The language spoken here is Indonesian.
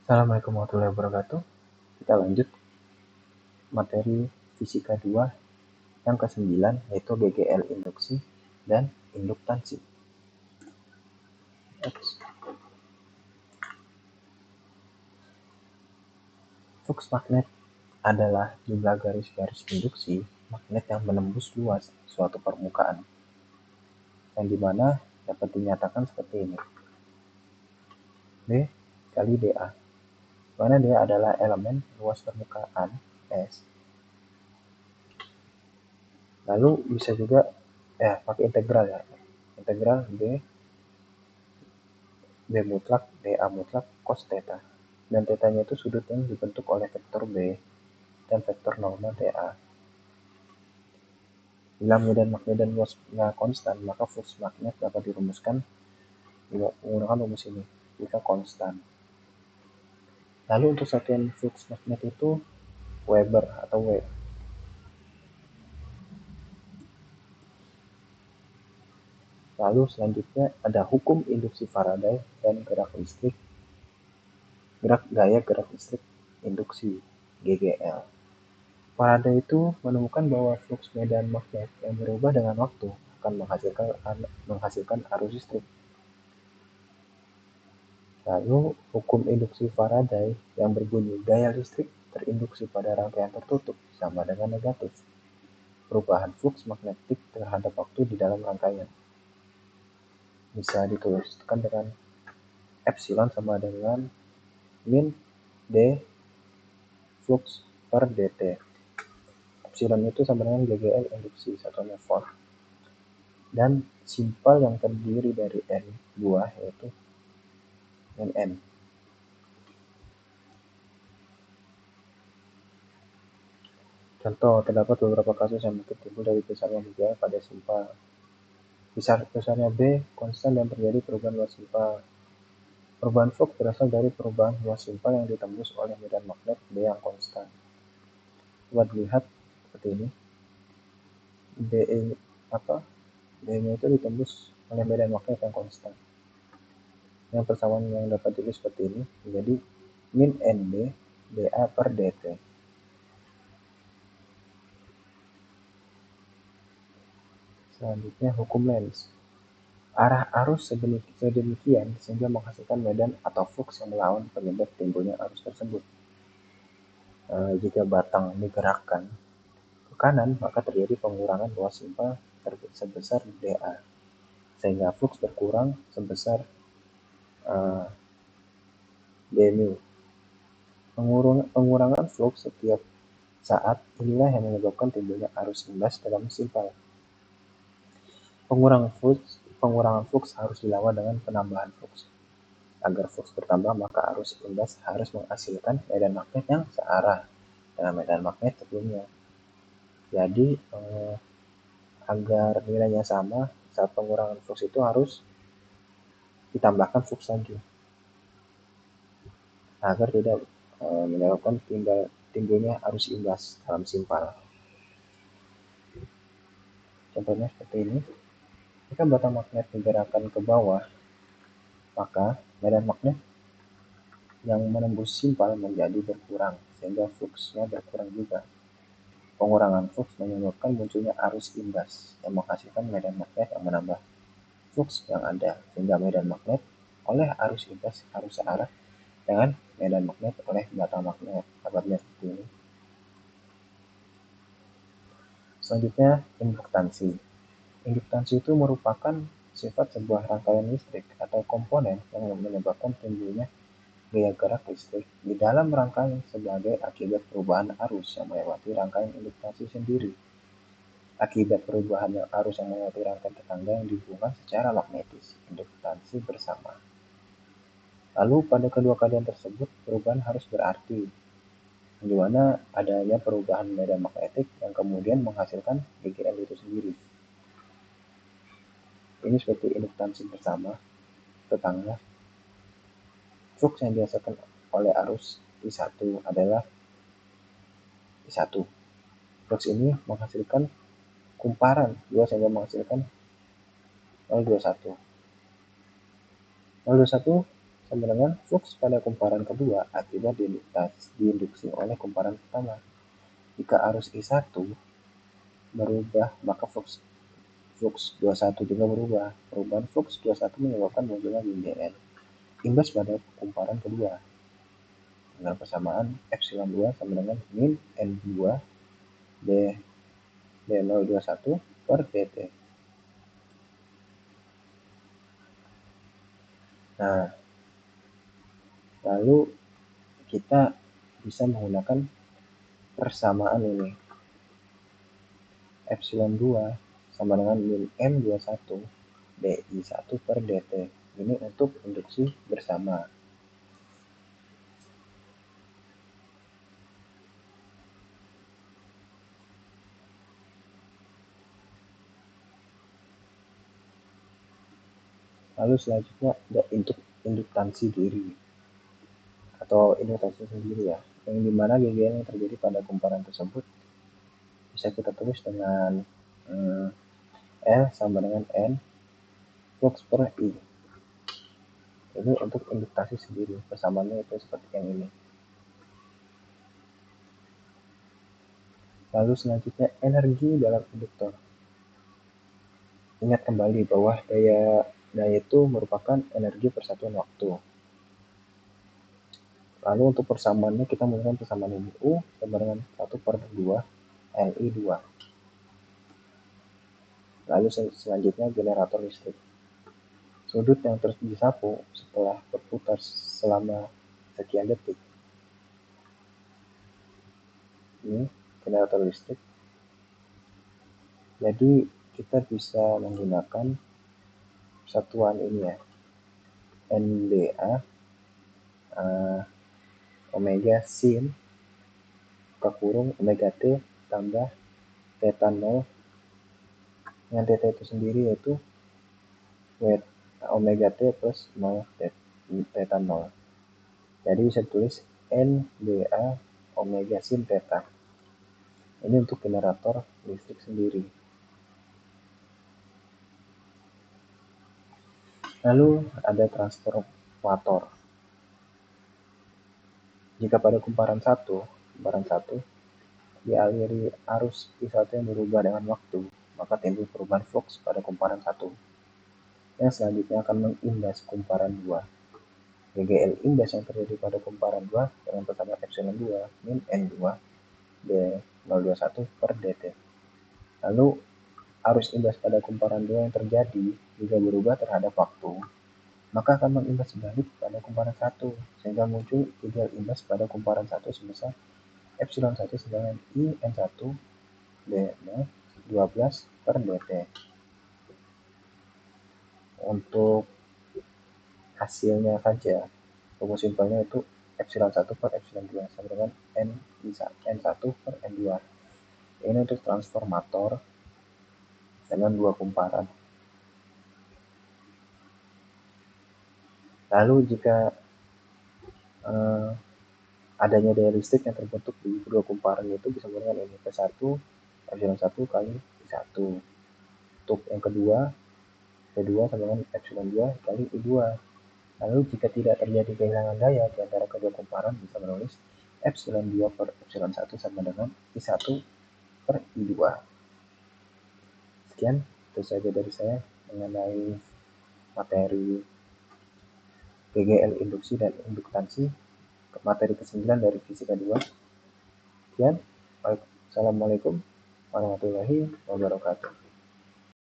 Assalamualaikum warahmatullahi wabarakatuh. Kita lanjut materi fisika 2 yang ke-9, yaitu GGL induksi dan induktansi. Flux magnet adalah jumlah garis-garis induksi magnet yang menembus luas suatu permukaan, yang dimana dapat dinyatakan seperti ini. B kali dA, mana dia adalah elemen luas permukaan S. Lalu bisa juga pakai integral ya. Integral B mutlak dA mutlak cos theta. Dan tetanya itu sudut yang dibentuk oleh vektor B dan vektor normal dA. Bila medan magnet dan luasnya konstan, maka flux magnet dapat dirumuskan menggunakan rumus ini jika konstan. Lalu untuk satuan flux magnet itu Weber atau W. Lalu selanjutnya ada hukum induksi Faraday dan gerak gaya gerak listrik induksi GGL. Faraday itu menemukan bahwa flux medan magnet yang berubah dengan waktu akan menghasilkan arus listrik. Lalu hukum induksi Faraday yang berbunyi gaya listrik terinduksi pada rangkaian tertutup sama dengan negatif perubahan flux magnetik terhadap waktu di dalam rangkaian. Bisa dituliskan dengan epsilon sama dengan min d flux per dt. Epsilon itu sama dengan GGL induksi, satuannya volt. Dan simpel yang terdiri dari N buah yaitu N. Contoh, terdapat beberapa kasus yang mungkin timbul dari besarnya B pada simpel. Besarnya B konstan dan terjadi perubahan luas simpel. Perubahan flux berasal dari perubahan luas simpel yang ditembus oleh medan magnet B yang konstan. Coba dilihat seperti ini. B-nya itu ditembus oleh medan magnet yang konstan. Yang persamaan yang dapat ditulis seperti ini menjadi min NB dA per dt. Selanjutnya hukum Lenz. Arah arus sedemikian sehingga menghasilkan medan atau flux yang melawan penyebab timbulnya arus tersebut. Jika batang digerakkan ke kanan, maka terjadi pengurangan luas simpel sebesar dA, sehingga flux berkurang sebesar dμ. Pengurangan flux setiap saat inilah yang menyebabkan timbulnya arus imbas dalam simpel. Pengurangan flux harus dilawan dengan penambahan flux. Agar flux bertambah, maka arus imbas harus menghasilkan medan magnet yang searah dengan medan magnet sebelumnya. Jadi agar nilainya sama, saat pengurangan flux itu harus ditambahkan flux lagi agar tidak menyebabkan timbulnya arus imbas dalam simpel. Contohnya seperti ini. Jika batang magnet digerakkan ke bawah, maka medan magnet yang menembus simpel menjadi berkurang, sehingga fluxnya berkurang juga. Pengurangan flux menyebabkan munculnya arus imbas yang menghasilkan medan magnet yang menambah flux yang ada, sehingga medan magnet oleh arus imbas harus searah dengan medan magnet oleh batang magnet. Dapatnya seperti ini. Selanjutnya, induktansi. Induktansi itu merupakan sifat sebuah rangkaian listrik atau komponen yang menyebabkan timbulnya gaya gerak listrik di dalam rangkaian sebagai akibat perubahan arus yang melewati rangkaian induktansi sendiri. Akibat perubahan arus yang melewati rangkaian tetangga yang dihubungkan secara magnetis, induktansi bersama. Lalu pada kedua keadaan tersebut, perubahan harus berarti, di mana adanya perubahan medan magnetik yang kemudian menghasilkan GGL itu sendiri. Ini seperti induktansi bersama tetangga. Flux yang dihasilkan oleh arus I1 adalah I1. Flux ini menghasilkan kumparan 2 sehingga menghasilkan 021. 021 sama dengan flux pada kumparan kedua akibat diinduksi oleh kumparan pertama. Jika arus I1 berubah, maka flux 21 juga berubah. Perubahan flux 21 menyebabkan munculnya GGL imbas pada kumparan kedua dengan persamaan epsilon 2 sama dengan min N2 D021 per dt. Nah, lalu kita bisa menggunakan persamaan ini. Epsilon 2 sama dengan min M21 DI1 per dt. Ini untuk induksi bersama. Lalu selanjutnya ada induktansi diri atau induktansi sendiri ya, yang dimana GGL yang terjadi pada kumparan tersebut bisa kita tulis dengan L sama dengan N flux per I. Ini untuk induktasi sendiri, persamaannya itu seperti yang ini. Lalu selanjutnya energi dalam induktor. Ingat kembali bahwa daya itu merupakan energi persatuan waktu. Lalu untuk persamaannya kita menggunakan persamaan ini, U sama dengan 1 per 2 Li 2. Lalu selanjutnya generator listrik. Sudut yang terus disapu setelah berputar selama sekian detik. Ini generator listrik. Jadi kita bisa menggunakan satuan ini ya, NBA omega sin buka kurung omega t tambah theta 0 yang theta itu sendiri yaitu omega t plus 0 theta 0. Jadi bisa tulis NBA omega sin theta. Ini untuk generator listrik sendiri. Lalu ada transformator. Jika pada kumparan 1 dialiri arus I1 yang berubah dengan waktu, maka timbul perubahan flux pada kumparan 1 yang selanjutnya akan mengimbas kumparan 2. GGL imbas yang terjadi pada kumparan 2 dengan persamaan epsilon 2 min N2 D021 per dt. Lalu arus imbas pada kumparan 2 yang terjadi juga berubah terhadap waktu, maka akan mengimbas balik pada kumparan 1 sehingga muncul GGL imbas pada kumparan 1 sebesar epsilon 1 sedangkan I N1 D12 per dt. Untuk hasilnya saja, rumus simpelnya itu epsilon 1 per epsilon 2 sama dengan N1 per N2. Ini untuk transformator dengan dua kumparan. Lalu jika adanya daya listrik yang terbentuk di kedua kumparan itu bisa dengan ini P1 epsilon 1 kali I1. Untuk yang kedua P2 sama dengan epsilon 2 kali I2. Lalu jika tidak terjadi kehilangan daya di antara kedua kumparan, bisa menulis epsilon 2 per epsilon 1 sama dengan I1 per I2. Sekian, itu saja dari saya mengenai materi GGL induksi dan induktansi, materi ke-9 dari fisika 2. Sekian, Assalamualaikum warahmatullahi wabarakatuh.